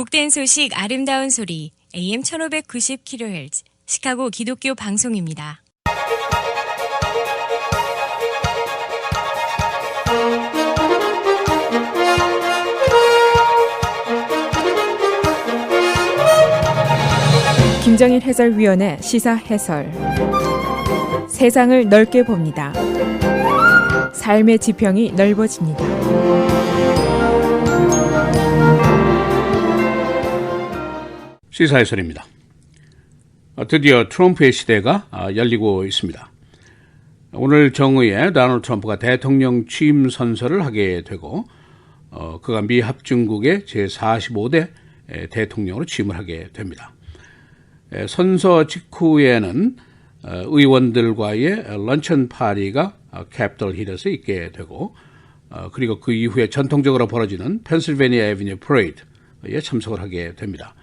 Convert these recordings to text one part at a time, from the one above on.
복된 소식 아름다운 소리 AM 1590kHz 시카고 기독교 방송입니다. 김정일 해설위원의 시사 해설. 세상을 넓게 봅니다. 삶의 지평이 넓어집니다. 시사 해설입니다. 드디어 트럼프의 시대가 열리고 있습니다. 오늘 정오에 도널드 트럼프가 대통령 취임 선서를 하게 되고 그가 미 합중국의 제45대 대통령으로 취임을 하게 됩니다. 선서 직후에는 의원들과의 런천 파티가 캐피털 힐에서 있게 되고 그리고 그 이후에 전통적으로 벌어지는 펜실베니아 애비뉴 퍼레이드에 참석을 하게 됩니다.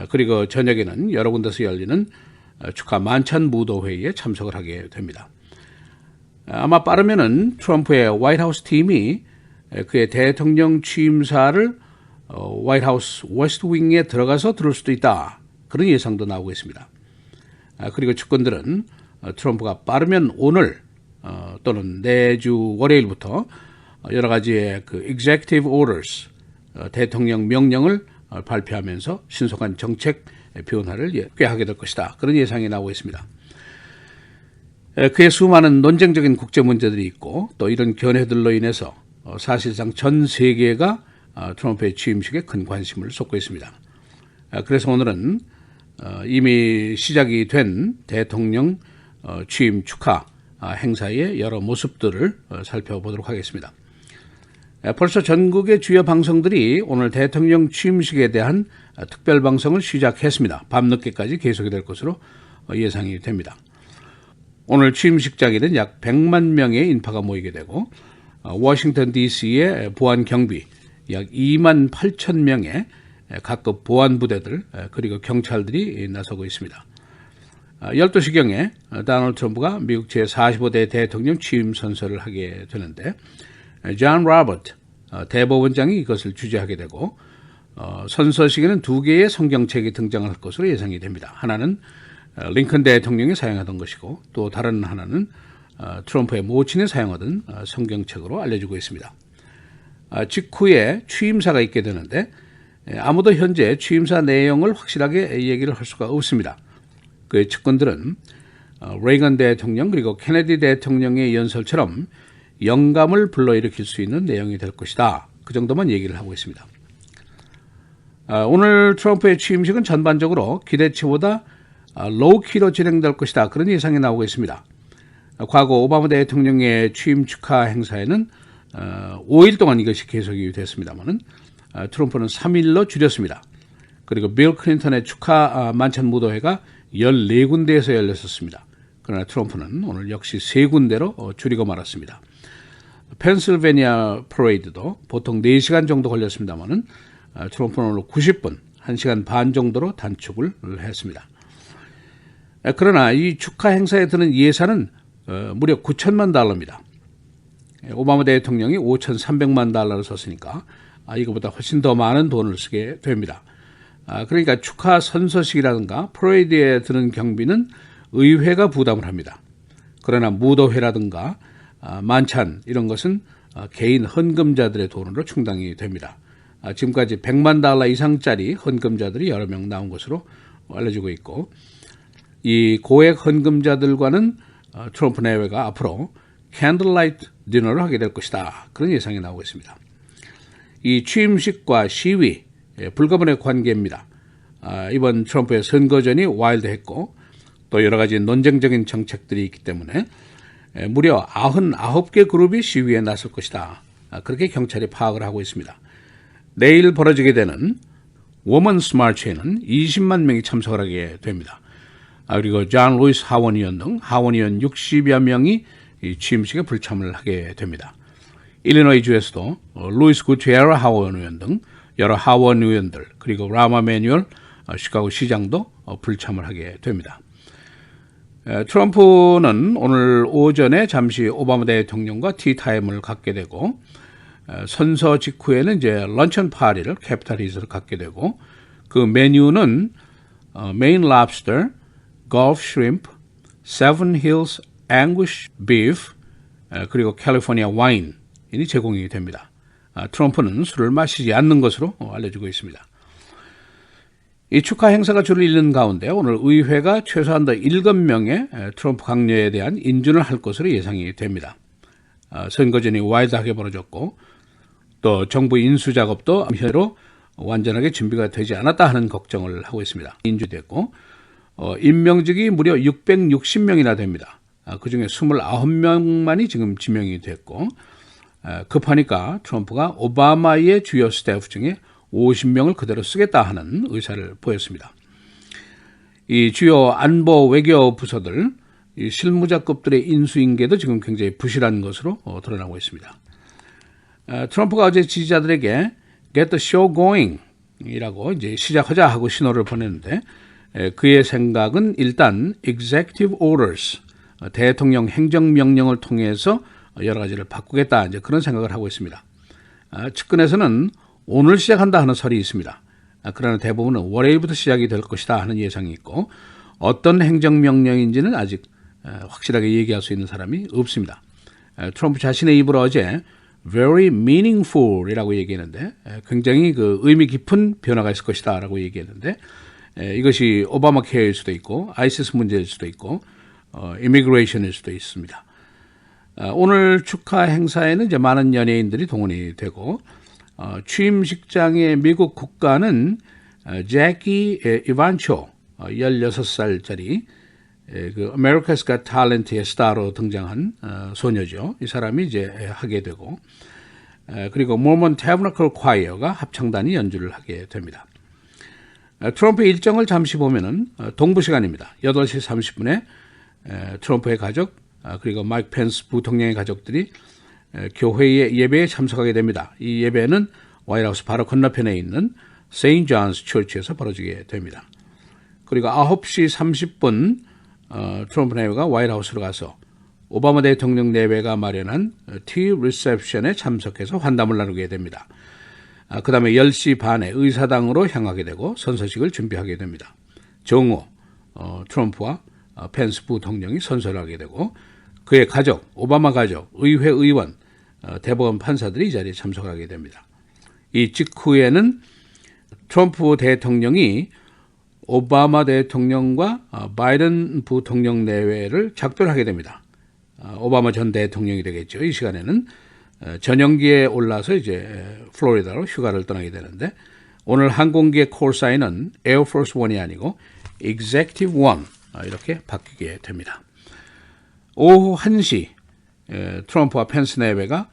그리고 저녁에는 여러 군데서 열리는 축하 만찬 무도회에 참석을 하게 됩니다. 아마 빠르면은 트럼프의 화이트하우스 팀이 그의 대통령 취임사를 화이트하우스 웨스트 윙에 들어가서 들을 수도 있다. 그런 예상도 나오고 있습니다. 그리고 측근들은 트럼프가 빠르면 오늘 또는 내주 월요일부터 여러 가지의 그 executive orders 대통령 명령을 발표하면서 신속한 정책 변화를 꾀하게 될 것이다. 그런 예상이 나오고 있습니다. 그의 수많은 논쟁적인 국제 문제들이 있고 또 이런 견해들로 인해서 사실상 전 세계가 트럼프의 취임식에 큰 관심을 쏟고 있습니다. 그래서 오늘은 이미 시작이 된 대통령 취임 축하 행사의 여러 모습들을 살펴보도록 하겠습니다. 벌써 전국의 주요 방송들이 오늘 대통령 취임식에 대한 특별 방송을 시작했습니다. 밤늦게까지 계속이 될 것으로 예상이 됩니다. 오늘 취임식장에는 약 100만 명의 인파가 모이게 되고 워싱턴 DC의 보안 경비 약 2만 8천 명의 각급 보안 부대들 그리고 경찰들이 나서고 있습니다. 12시경에 도널드 트럼프가 미국 제45대 대통령 취임 선서를 하게 되는데 존 로버트 대법원장이 이것을 주재하게 되고 선서식에는 두 개의 성경책이 등장할 것으로 예상이 됩니다. 하나는 링컨 대통령이 사용하던 것이고 또 다른 하나는 트럼프의 모친이 사용하던 성경책으로 알려지고 있습니다. 직후에 취임사가 있게 되는데 아무도 현재 취임사 내용을 확실하게 얘기를 할 수가 없습니다. 그의 측근들은 레이건 대통령 그리고 케네디 대통령의 연설처럼 영감을 불러일으킬 수 있는 내용이 될 것이다. 그 정도만 얘기를 하고 있습니다. 오늘 트럼프의 취임식은 전반적으로 기대치보다 로우키로 진행될 것이다. 그런 예상이 나오고 있습니다. 과거 오바마 대통령의 취임 축하 행사에는 5일 동안 이것이 계속이 됐습니다만은 트럼프는 3일로 줄였습니다. 그리고 빌 클린턴의 축하 만찬 무도회가 14군데에서 열렸었습니다. 그러나 트럼프는 오늘 역시 3군데로 줄이고 말았습니다. 펜실베니아 퍼레이드도 보통 4시간 정도 걸렸습니다만은 트럼프는 오늘 90분, 1시간 반 정도로 단축을 했습니다. 그러나 이 축하 행사에 드는 예산은 무려 9천만 달러입니다. 오바마 대통령이 5,300만 달러를 썼으니까 이거보다 훨씬 더 많은 돈을 쓰게 됩니다. 그러니까 축하 선서식이라든가 퍼레이드에 드는 경비는 의회가 부담을 합니다. 그러나 무도회라든가 만찬 이런 것은 개인 헌금자들의 돈으로 충당이 됩니다. 지금까지 100만 달러 이상짜리 헌금자들이 여러 명 나온 것으로 알려지고 있고 이 고액 헌금자들과는 트럼프 내외가 앞으로 캔들라이트 디너를 하게 될 것이다. 그런 예상이 나오고 있습니다. 이 취임식과 시위, 불가분의 관계입니다. 이번 트럼프의 선거전이 와일드했고 또 여러 가지 논쟁적인 정책들이 있기 때문에 무려 99개 그룹이 시위에 나설 것이다. 그렇게 경찰이 파악을 하고 있습니다. 내일 벌어지게 되는 워먼스 마치에는 20만 명이 참석을 하게 됩니다. 그리고 존 루이스 하원 의원 등 하원 의원 60여 명이 이 취임식에 불참을 하게 됩니다. 일리노이 주에서도 루이스 구티에라 하원 의원 등 여러 하원 의원들 그리고 라마 매뉴얼 시카고 시장도 불참을 하게 됩니다. 트럼프는 오늘 오전에 잠시 오바마 대통령과 티타임을 갖게 되고 선서 직후에는 이제 런천 파티를 캐피탈 힐스로 갖게 되고 그 메뉴는 메인 랍스터, 골프 슈림프, 세븐 힐스 앵구시 비프 그리고 캘리포니아 와인이 제공이 됩니다. 트럼프는 술을 마시지 않는 것으로 알려지고 있습니다. 이 축하 행사가 줄을 잇는 가운데 오늘 의회가 최소한 더 7명의 트럼프 강요에 대한 인준을 할 것으로 예상이 됩니다. 선거전이 와일드하게 벌어졌고 또 정부 인수 작업도 현재로 완전하게 준비가 되지 않았다 하는 걱정을 하고 있습니다. 인주됐고 임명직이 무려 660명이나 됩니다. 그중에 29명만이 지금 지명이 됐고 급하니까 트럼프가 오바마의 주요 스태프 중에 50명을 그대로 쓰겠다 하는 의사를 보였습니다. 이 주요 안보 외교 부서들 이 실무자급들의 인수인계도 지금 굉장히 부실한 것으로 드러나고 있습니다. 트럼프가 어제 지지자들에게 Get the show going 이라고 이제 시작하자 하고 신호를 보냈는데 그의 생각은 일단 Executive Orders 대통령 행정명령을 통해서 여러 가지를 바꾸겠다 이제 그런 생각을 하고 있습니다. 측근에서는 오늘 시작한다 하는 설이 있습니다. 그러나 대부분은 월요일부터 시작이 될 것이다 하는 예상이 있고 어떤 행정명령인지는 아직 확실하게 얘기할 수 있는 사람이 없습니다. 트럼프 자신의 입으로 어제 very meaningful 이라고 얘기했는데 굉장히 그 의미 깊은 변화가 있을 것이다 라고 얘기했는데 이것이 오바마 케어일 수도 있고 아이시스 문제일 수도 있고 immigration일 수도 있습니다. 오늘 축하 행사에는 이제 많은 연예인들이 동원이 되고 취임식장의 미국 국가는 제키 이반초 16살짜리 그 America's Got Talent의 스타로 등장한 소녀죠. 이 사람이 이제 하게 되고 그리고 Mormon Tabernacle Choir가 합창단이 연주를 하게 됩니다. 트럼프의 일정을 잠시 보면은 동부 시간입니다. 8시 30분에 트럼프의 가족 그리고 마이크 펜스 부통령의 가족들이 교회의 예배에 참석하게 됩니다. 이 예배는 화이트하우스 바로 건너편에 있는 세인트 존스 처치에서 벌어지게 됩니다. 그리고 9시 30분 트럼프 내외가 화이트하우스로 가서 오바마 대통령 내외가 마련한 티 리셉션에 참석해서 환담을 나누게 됩니다. 그 다음에 10시 반에 의사당으로 향하게 되고 선서식을 준비하게 됩니다. 정오 트럼프와 펜스 부통령이 선서를 하게 되고 그의 가족, 오바마 가족, 의회 의원, 대법원 판사들이 이 자리에 참석하게 됩니다. 이 직후에는 트럼프 대통령이 오바마 대통령과 바이든 부통령 내외를 작별하게 됩니다. 오바마 전 대통령이 되겠죠. 이 시간에는 전용기에 올라서 이제 플로리다로 휴가를 떠나게 되는데 오늘 항공기의 콜사인은 에어포스 1이 아니고 Executive 1 이렇게 바뀌게 됩니다. 오후 1시 트럼프와 펜스 내외가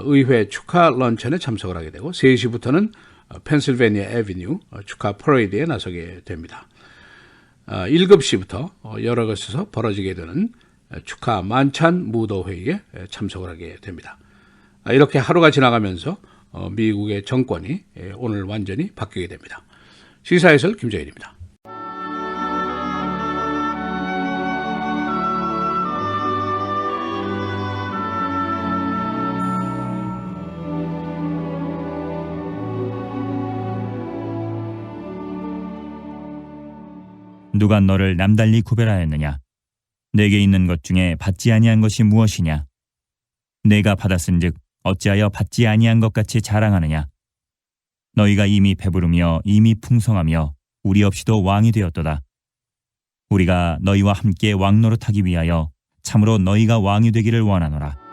의회 축하 런천에 참석을 하게 되고 3시부터는 펜실베니아 애비뉴 축하 퍼레이드에 나서게 됩니다. 7시부터 여러 곳에서 벌어지게 되는 축하 만찬 무도회의에 참석을 하게 됩니다. 이렇게 하루가 지나가면서 미국의 정권이 오늘 완전히 바뀌게 됩니다. 시사해설 김정일입니다. 누가 너를 남달리 구별하였느냐? 내게 있는 것 중에 받지 아니한 것이 무엇이냐? 내가 받았은즉 어찌하여 받지 아니한 것 같이 자랑하느냐? 너희가 이미 배부르며 이미 풍성하며 우리 없이도 왕이 되었도다. 우리가 너희와 함께 왕노릇하기 위하여 참으로 너희가 왕이 되기를 원하노라.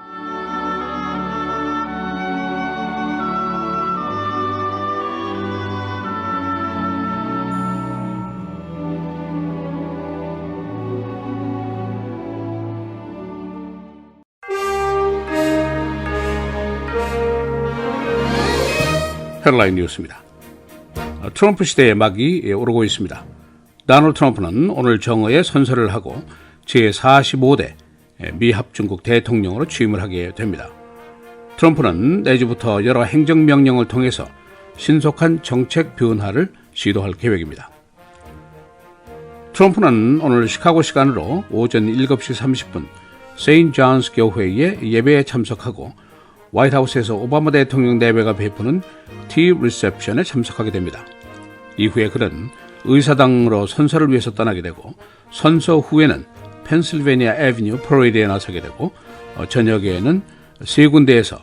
헤드라인 뉴스입니다. 트럼프 시대의 막이 오르고 있습니다. 도널드 트럼프는 오늘 정오에 선서를 하고 제45대 미합중국 대통령으로 취임을 하게 됩니다. 트럼프는 내주부터 여러 행정명령을 통해서 신속한 정책 변화를 시도할 계획입니다. 트럼프는 오늘 시카고 시간으로 오전 7시 30분 세인트 존스 교회의 예배에 참석하고 화이트하우스에서 오바마 대통령 내외가 베푸는 티 리셉션에 참석하게 됩니다. 이후에 그는 의사당으로 선서를 위해서 떠나게 되고 선서 후에는 펜실베니아 애비뉴 퍼레이드에 나서게 되고 저녁에는 세 군데에서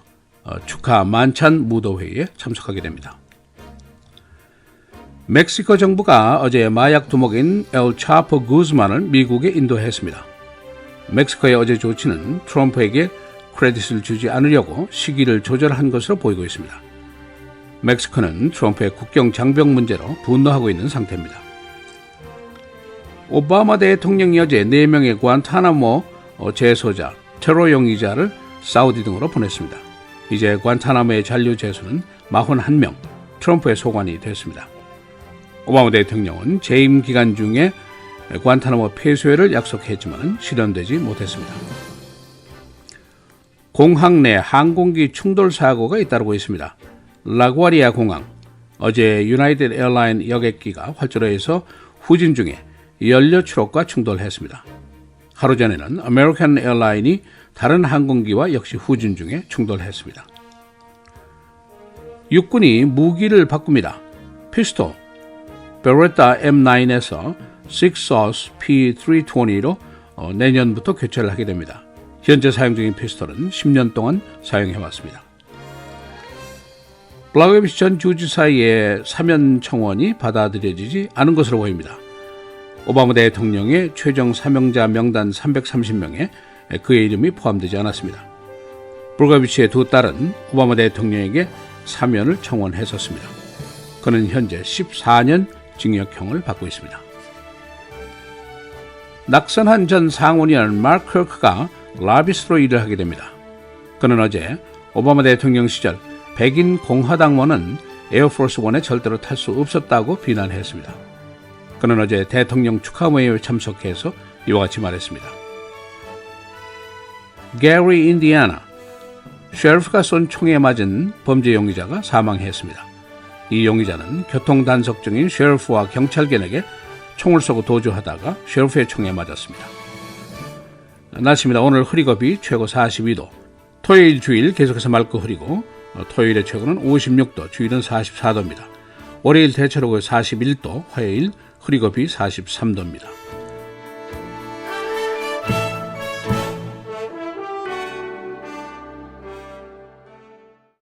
축하 만찬 무도회에 참석하게 됩니다. 멕시코 정부가 어제 마약 두목인 엘 차포 구즈만을 미국에 인도했습니다. 멕시코의 어제 조치는 트럼프에게 크레딧을 주지 않으려고 시기를 조절한 것으로 보이고 있습니다. 멕시코는 트럼프의 국경 장벽 문제로 분노하고 있는 상태입니다. 오바마 대통령이 어제 4명의 관타나모 재소자, 테러 용의자를 사우디 등으로 보냈습니다. 이제 관타나모의 잔류 재소는 41명, 트럼프의 소관이 됐습니다. 오바마 대통령은 재임 기간 중에 관타나모 폐쇄를 약속했지만 실현되지 못했습니다. 공항 내 항공기 충돌 사고가 잇따르고 있습니다. 라구아리아 공항, 어제 유나이티드 에어라인 여객기가 활주로에서 후진 중에 연료 추락과 충돌했습니다. 하루 전에는 아메리칸 에어라인이 다른 항공기와 역시 후진 중에 충돌했습니다. 육군이 무기를 바꿉니다. 피스톨, 베레타 M9에서 6SAUS P320로 내년부터 교체를 하게 됩니다. 현재 사용 중인 피스톨은 10년 동안 사용해왔습니다. 블라우비치 전 주지사의 사면 청원이 받아들여지지 않은 것으로 보입니다. 오바마 대통령의 최종 사명자 명단 330명에 그의 이름이 포함되지 않았습니다. 블라우비치의 두 딸은 오바마 대통령에게 사면을 청원했었습니다. 그는 현재 14년 징역형을 받고 있습니다. 낙선한 전 상원의원 마크 커크가 라비스트로 일을 하게 됩니다. 그는 어제 오바마 대통령 시절 백인 공화당원은 에어포스 원에 절대로 탈 수 없었다고 비난했습니다. 그는 어제 대통령 축하 모임에 참석해서 이와 같이 말했습니다. 게리, 인디애나, 셰리프가 쏜 총에 맞은 범죄 용의자가 사망했습니다. 이 용의자는 교통단속 중인 셰리프와 경찰견에게 총을 쏘고 도주하다가 셰리프의 총에 맞았습니다. 날씨입니다. 오늘 흐리고 비 최고 42도, 토요일 주일 계속해서 맑고 흐리고 토요일의 최고는 56도, 주일은 44도입니다. 월요일 대체로 41도, 화요일 흐리고 비 43도입니다.